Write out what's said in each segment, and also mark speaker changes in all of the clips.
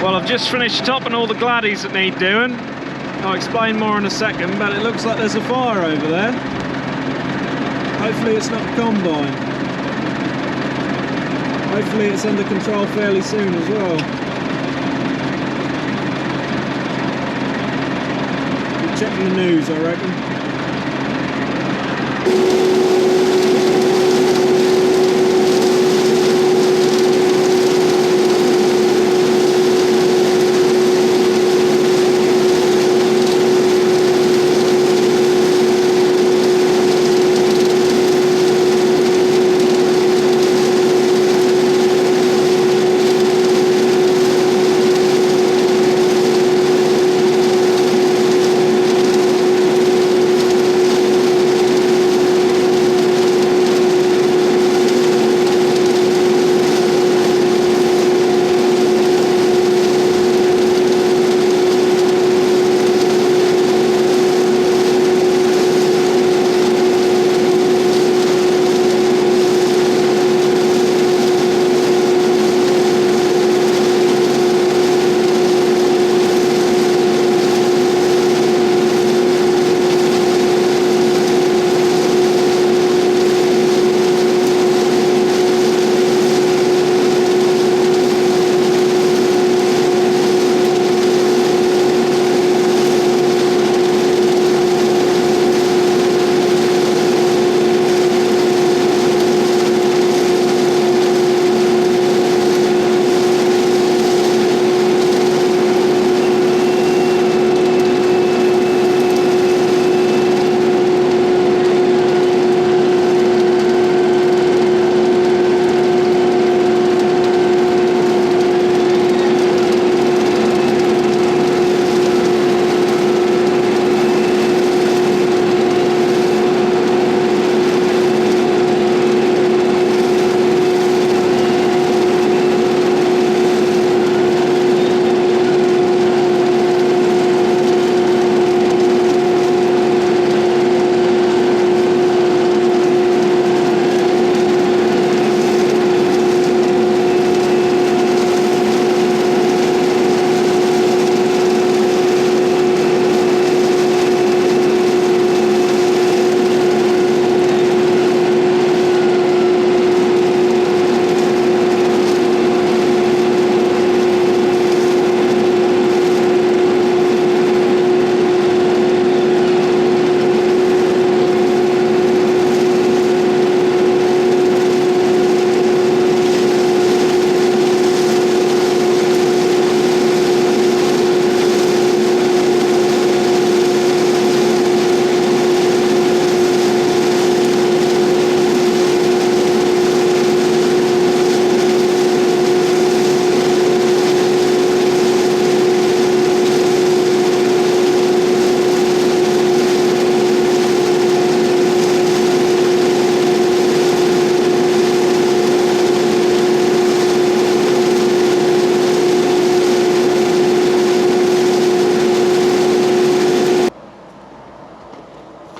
Speaker 1: Well, I've just finished topping all the gladdies that need doing. I'll explain more in a second, but it looks like there's a fire over there. Hopefully it's not the combine. Hopefully it's under control fairly soon as well. Keep checking the news, I reckon.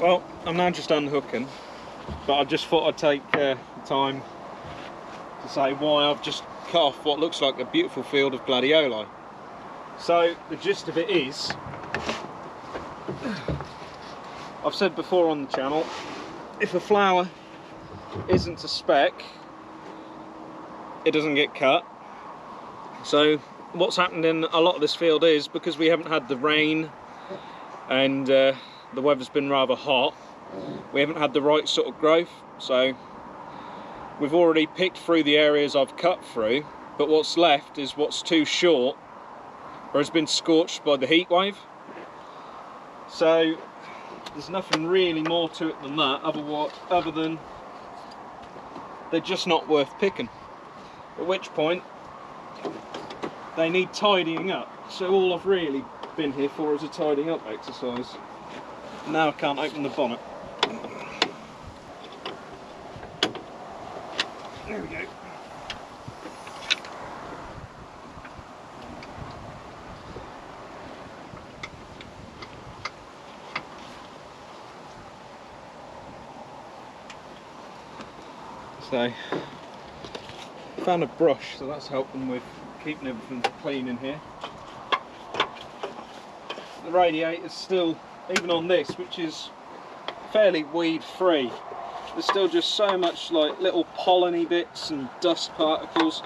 Speaker 1: Well, I'm now just unhooking, but I just thought I'd take the time to say why I've just cut off what looks like a beautiful field of gladioli. So the gist of it is, I've said before on the channel, if a flower isn't a spec, it doesn't get cut. So what's happened in a lot of this field is, because we haven't had the rain and the weather's been rather hot, we haven't had the right sort of growth. So we've already picked through the areas I've cut through, but what's left is what's too short or has been scorched by the heat wave. So there's nothing really more to it than that, other than they're just not worth picking. At which point they need tidying up. So all I've really been here for is a tidying up exercise. Now I can't open the bonnet. There we go. So, found a brush, so that's helping with keeping everything clean in here. The radiator's still, even on this, which is fairly weed free, there's still just so much like little pollen-y bits and dust particles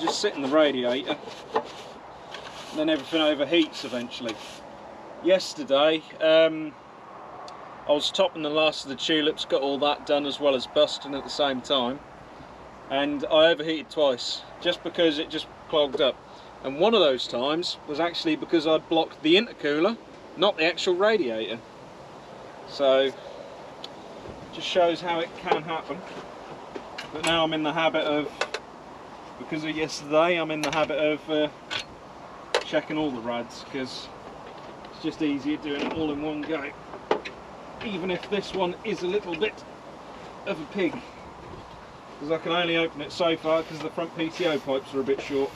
Speaker 1: just sit in the radiator, and then everything overheats eventually. Yesterday I was topping the last of the tulips, got all that done as well as busting at the same time, and I overheated twice just because it just clogged up. And one of those times was actually because I'd blocked the intercooler, not the actual radiator. So just shows how it can happen. But now I'm in the habit of, because of yesterday, I'm in the habit of checking all the rads, because it's just easier doing it all in one go. Even if this one is a little bit of a pig, because I can only open it so far because the front PTO pipes are a bit short.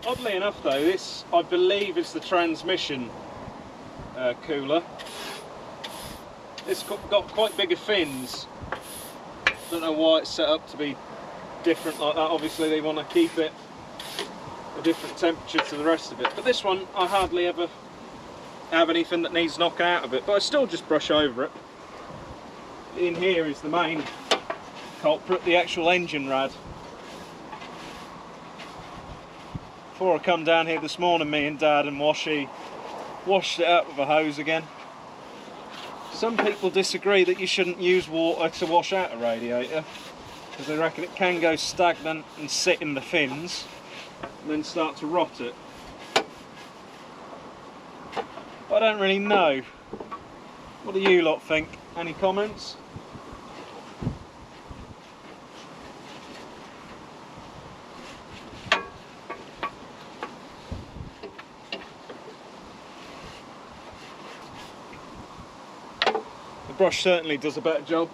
Speaker 1: Oddly enough though, this I believe is the transmission cooler. It's got quite bigger fins. Don't know why it's set up to be different like that. Obviously they want to keep it a different temperature to the rest of it. But this one I hardly ever have anything that needs knocking out of it, but I still just brush over it. In here is the main culprit, the actual engine rad. Before I come down here this morning, me and Dad and Washy washed it out with a hose again. Some people disagree that you shouldn't use water to wash out a radiator, because they reckon it can go stagnant and sit in the fins and then start to rot it. I don't really know. What do you lot think? Any comments? The brush certainly does a better job.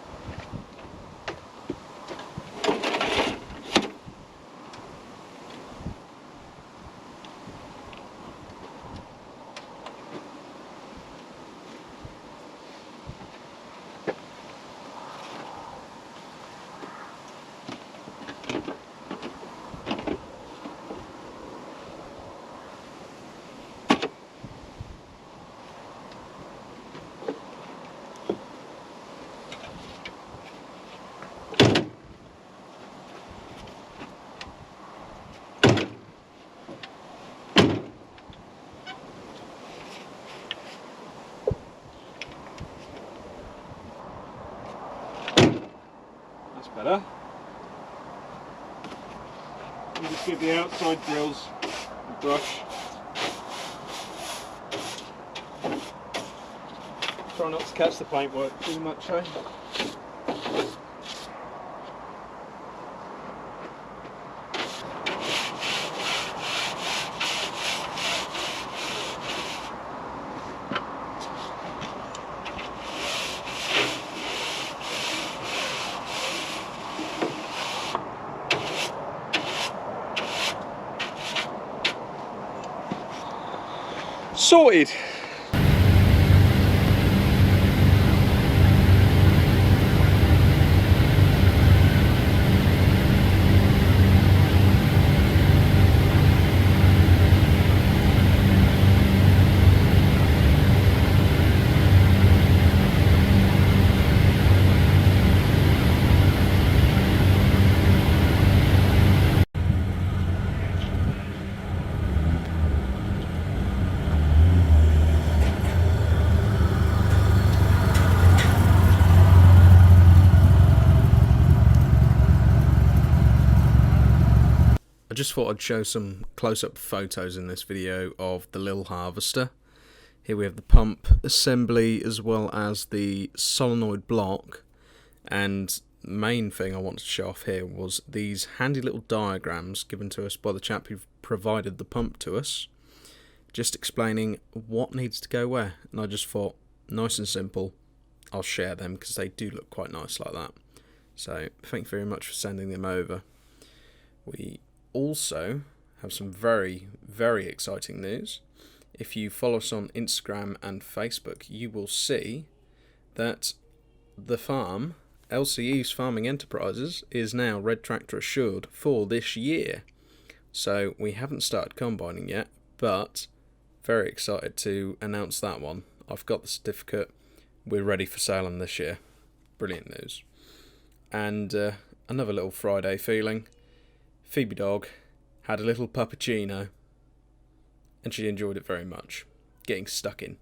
Speaker 1: Better. You just give the outside grills a brush. Try not to catch the paintwork too much, eh? Sorted. I just thought I'd show some close-up photos in this video of the Lil Harvester. Here we have the pump assembly as well as the solenoid block, and the main thing I wanted to show off here was these handy little diagrams given to us by the chap who provided the pump to us, just explaining what needs to go where. And I just thought, nice and simple, I'll share them because they do look quite nice like that. So thank you very much for sending them over. We also have some very, very exciting news. If you follow us on Instagram and Facebook, you will see that the farm, LCE's Farming Enterprises, is now Red Tractor assured for this year. So we haven't started combining yet, but very excited to announce that one. I've got the certificate. We're ready for sailing this year. Brilliant news. And another little Friday feeling. Phoebe dog had a little puppuccino, and she enjoyed it very much, getting stuck in.